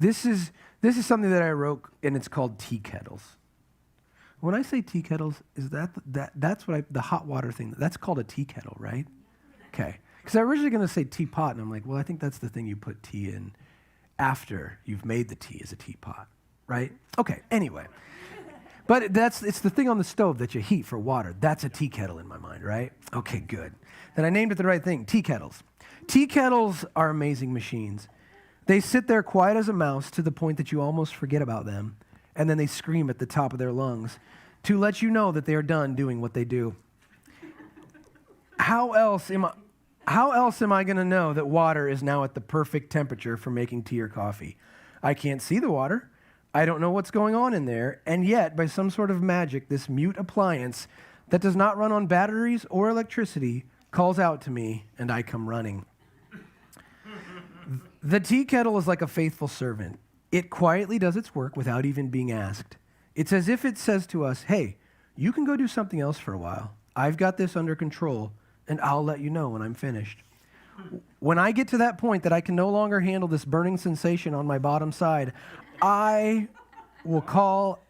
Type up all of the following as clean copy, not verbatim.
This is something that I wrote, and it's called tea kettles. When I say tea kettles, is that's what the hot water thing, that's called a tea kettle, right? Okay. Because I was originally going to say teapot, and I'm like, well, I think that's the thing you put tea in after you've made the tea as a teapot, right? Okay, anyway. But it's the thing on the stove that you heat for water. That's a tea kettle in my mind, right? Okay, good. Then I named it the right thing, tea kettles. Tea kettles are amazing machines. They sit there quiet as a mouse to the point that you almost forget about them, and then they scream at the top of their lungs to let you know that they are done doing what they do. How else am I going to know that water is now at the perfect temperature for making tea or coffee? I can't see the water. I don't know what's going on in there, and yet, by some sort of magic, this mute appliance that does not run on batteries or electricity calls out to me, and I come running. The tea kettle is like a faithful servant. It quietly does its work without even being asked. It's as if it says to us, hey, you can go do something else for a while. I've got this under control, and I'll let you know when I'm finished. When I get to that point that I can no longer handle this burning sensation on my bottom side, I will call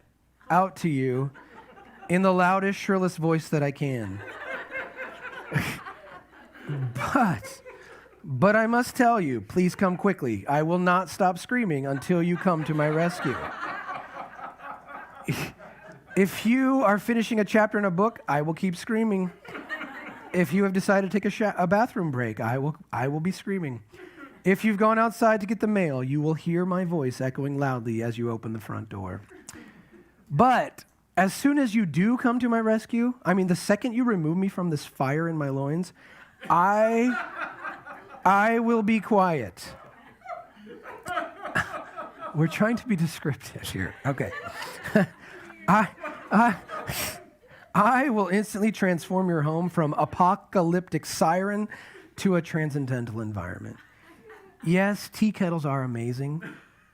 out to you in the loudest, shrillest voice that I can. But I must tell you, please come quickly. I will not stop screaming until you come to my rescue. If you are finishing a chapter in a book, I will keep screaming. If you have decided to take a bathroom break, I will be screaming. If you've gone outside to get the mail, you will hear my voice echoing loudly as you open the front door. But as soon as you do come to my rescue, the second you remove me from this fire in my loins, I will be quiet. We're trying to be descriptive here. Okay. I will instantly transform your home from apocalyptic siren to a transcendental environment. Yes, tea kettles are amazing.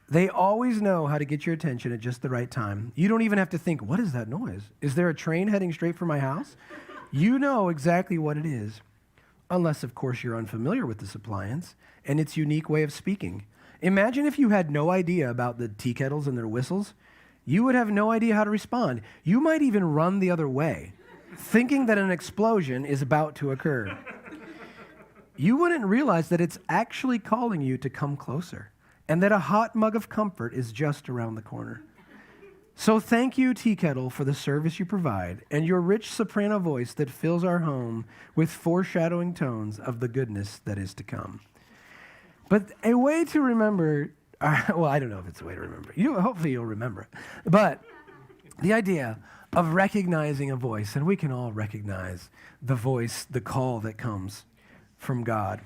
They always know how to get your attention at just the right time. You don't even have to think, what is that noise? Is there a train heading straight for my house? You know exactly what it is. Unless, of course, you're unfamiliar with this appliance and its unique way of speaking. Imagine if you had no idea about the tea kettles and their whistles. You would have no idea how to respond. You might even run the other way, thinking that an explosion is about to occur. You wouldn't realize that it's actually calling you to come closer, and that a hot mug of comfort is just around the corner. So thank you, Tea Kettle, for the service you provide and your rich soprano voice that fills our home with foreshadowing tones of the goodness that is to come. But a way to remember, well, I don't know if it's a way to remember. Hopefully you'll remember it. But the idea of recognizing a voice, and we can all recognize the voice, the call that comes from God.